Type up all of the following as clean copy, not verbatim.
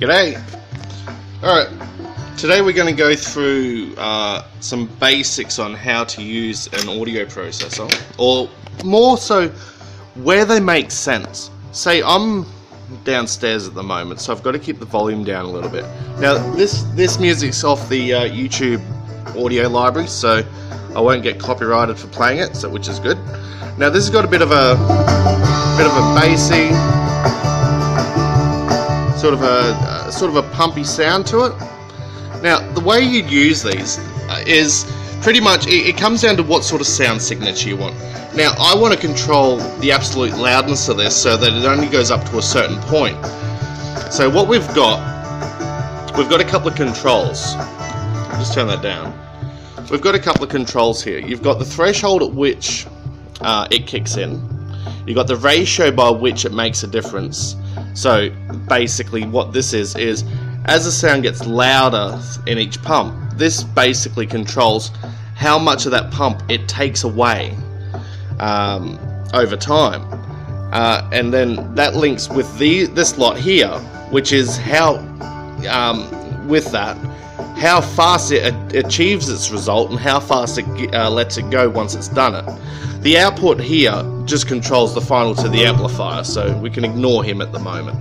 G'day! Alright, today we're going to go through some basics on how to use an audio processor, or more so, where they make sense. Say I'm downstairs at the moment, so I've got to keep the volume down a little bit. Now this music's off the YouTube audio library, so I won't get copyrighted for playing it, so which is good. Now this has got a bit of a bassy, sort of a pumpy sound to it. Now the way you'd use these is pretty much it comes down to what sort of sound signature you want. Now I want to control the absolute loudness of this so that it only goes up to a certain point. So what we've got a couple of controls. Just turn that down. We've got a couple of controls here. You've got the threshold at which it kicks in. You've got the ratio by which it makes a difference. So basically what this is as the sound gets louder in each pump, this basically controls how much of that pump it takes away over time. And then that links with this lot here, which is how, with that, how fast it achieves its result and how fast it lets it go once it's done it. The output here just controls the final to the amplifier, so we can ignore him at the moment.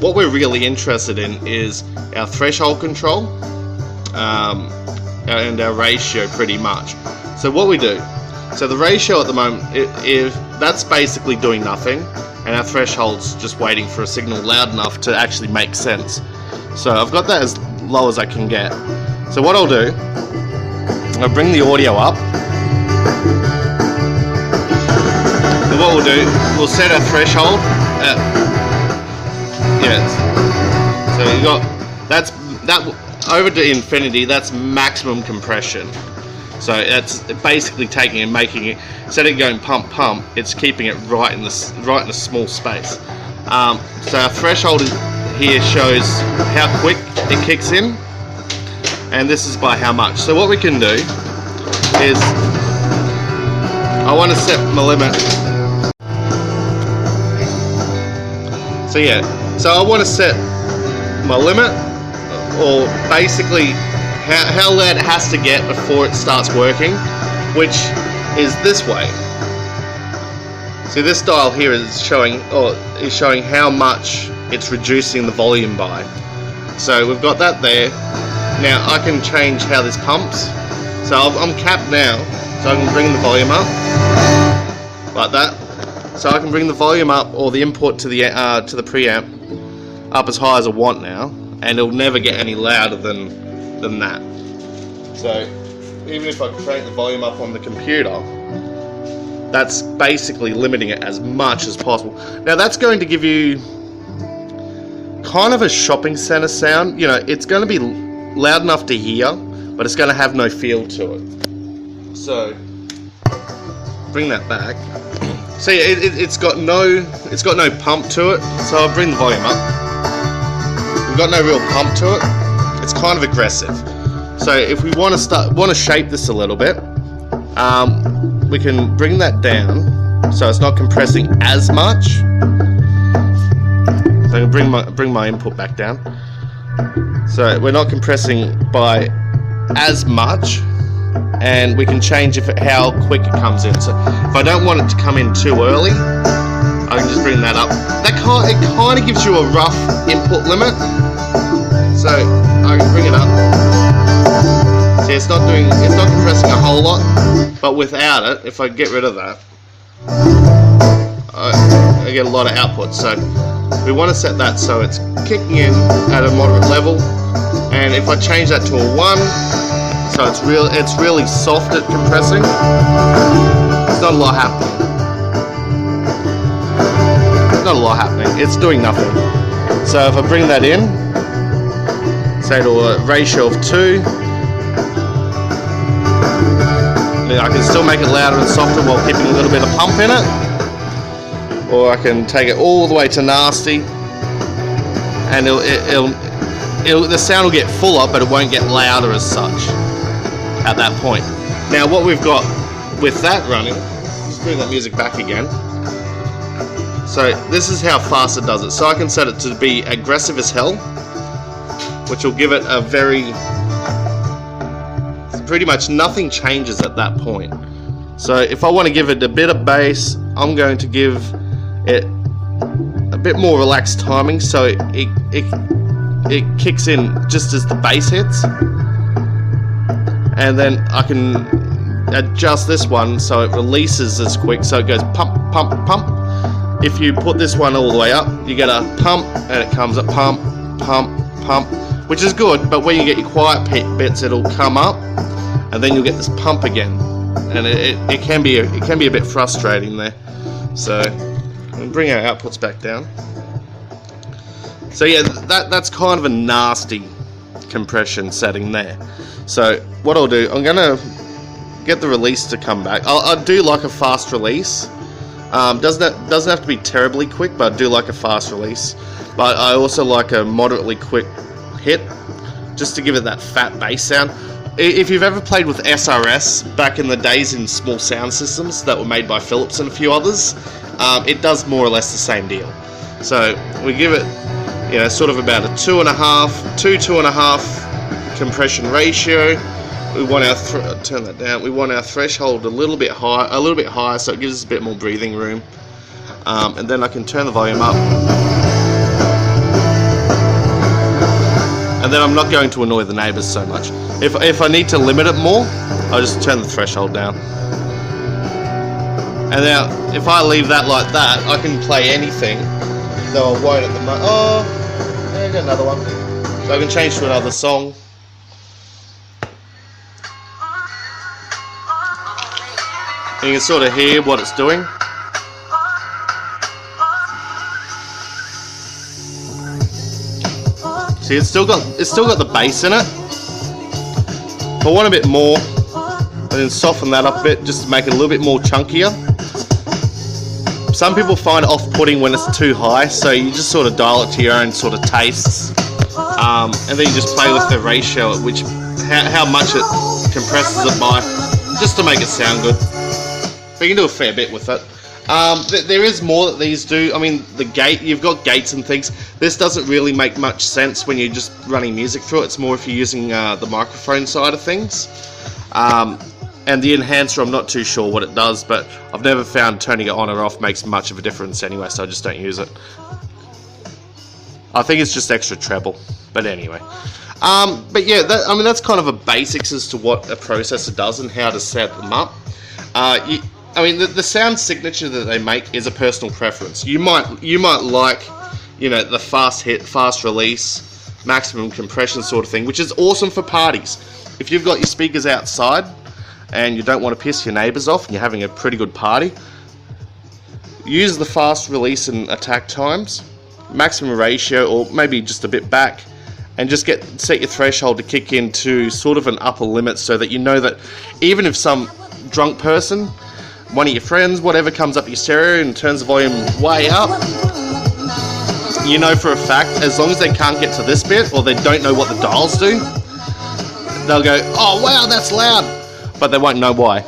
What we're really interested in is our threshold control and our ratio, pretty much. So what we do, so the ratio at the moment, that's basically doing nothing, and our threshold's just waiting for a signal loud enough to actually make sense. So I've got that as low as I can get. So what I'll do, I'll bring the audio up. And what we'll do, we'll set our threshold at, so you got that over to infinity. That's maximum compression. So it's basically taking and making it, instead of going pump pump, it's keeping it right in a small space. So our threshold here shows how quick it kicks in, and this is by how much. So what we can do is, I want to set my limit. So yeah, so I want to set my limit, or basically how loud it has to get before it starts working, which is this way. See, this dial here is showing how much it's reducing the volume by. So we've got that there. Now I can change how this pumps. So I'm capped now, so I can bring the volume up like that. So I can bring the volume up, or the input to the preamp, up as high as I want now, and it'll never get any louder than that. So even if I crank the volume up on the computer, that's basically limiting it as much as possible. Now that's going to give you kind of a shopping center sound. You know, it's going to be loud enough to hear, but it's going to have no feel to it. So bring that back. See, it's got no pump to it. So I'll bring the volume up. We've got no real pump to it. It's kind of aggressive. So if we want to shape this a little bit, we can bring that down so it's not compressing as much. So I can bring my input back down. So we're not compressing by as much, and we can change how quick it comes in. So if I don't want it to come in too early, I can just bring that up. It kind of gives you a rough input limit. So I can bring it up. See, it's not compressing a whole lot, but without it, if I get rid of that, I get a lot of output. So we want to set that so it's kicking in at a moderate level, and if I change that to a 1, so it's really soft at compressing, there's not a lot happening. It's doing nothing. So if I bring that in, say to a ratio of 2, I can still make it louder and softer while keeping a little bit of pump in it, or I can take it all the way to nasty, and the sound will get fuller, but it won't get louder as such at that point. Now what we've got with that running, let's bring that music back again. So this is how fast it does it. So I can set it to be aggressive as hell, which will give it a very, pretty much nothing changes at that point. So if I want to give it a bit of bass, I'm going to give it a bit more relaxed timing, so it kicks in just as the bass hits, and then I can adjust this one so it releases as quick, so it goes pump, pump, pump. If you put this one all the way up, you get a pump, and it comes up pump, pump, pump, which is good, but when you get your quiet bits, it'll come up, and then you'll get this pump again, and it can be a bit frustrating there. So I'll bring our outputs back down. So yeah, that's kind of a nasty compression setting there. So what I'll do, I'm gonna get the release to come back. I do like a fast release. Doesn't have to be terribly quick, but I do like a fast release. But I also like a moderately quick hit, just to give it that fat bass sound. If you've ever played with SRS back in the days in small sound systems that were made by Philips and a few others, it does more or less the same deal. So we give it, you know, sort of about a 2.5 compression ratio. We want our turn that down. We want our threshold a little bit higher, so it gives us a bit more breathing room. And then I can turn the volume up. And then I'm not going to annoy the neighbours so much. If I need to limit it more, I'll just turn the threshold down. And now, if I leave that like that, I can play anything, though I won't at the moment. Oh, I got another one. So I can change to another song. And you can sort of hear what it's doing. See, it's still got the bass in it. If I want a bit more, and then soften that up a bit just to make it a little bit more chunkier. Some people find it off-putting when it's too high, so you just sort of dial it to your own sort of tastes, and then you just play with the ratio at which how much it compresses it by, just to make it sound good. But you can do a fair bit with it. There is more that these do. I mean, the gate, you've got gates and things. This doesn't really make much sense when you're just running music through it. It's more if you're using the microphone side of things. And the enhancer, I'm not too sure what it does, but I've never found turning it on or off makes much of a difference anyway, so I just don't use it. I think it's just extra treble, but anyway. But yeah, I mean, that's kind of a basics as to what a processor does and how to set them up. I mean, the sound signature that they make is a personal preference. You might like, you know, the fast hit, fast release, maximum compression sort of thing, which is awesome for parties. If you've got your speakers outside and you don't want to piss your neighbours off and you're having a pretty good party, use the fast release and attack times, maximum ratio, or maybe just a bit back, and just set your threshold to kick into sort of an upper limit, so that you know that even if some drunk person, one of your friends, whatever, comes up your stereo and turns the volume way up, you know for a fact, as long as they can't get to this bit, or they don't know what the dials do, they'll go, oh wow, that's loud, but they won't know why.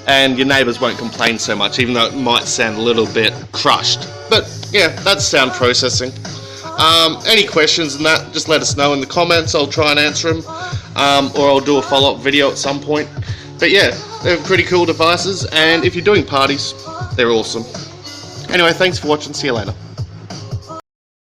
And your neighbours won't complain so much, even though it might sound a little bit crushed. But yeah, that's sound processing. Any questions on that, just let us know in the comments. I'll try and answer them, or I'll do a follow-up video at some point. But yeah, they're pretty cool devices, and if you're doing parties, they're awesome. Anyway, thanks for watching. See you later.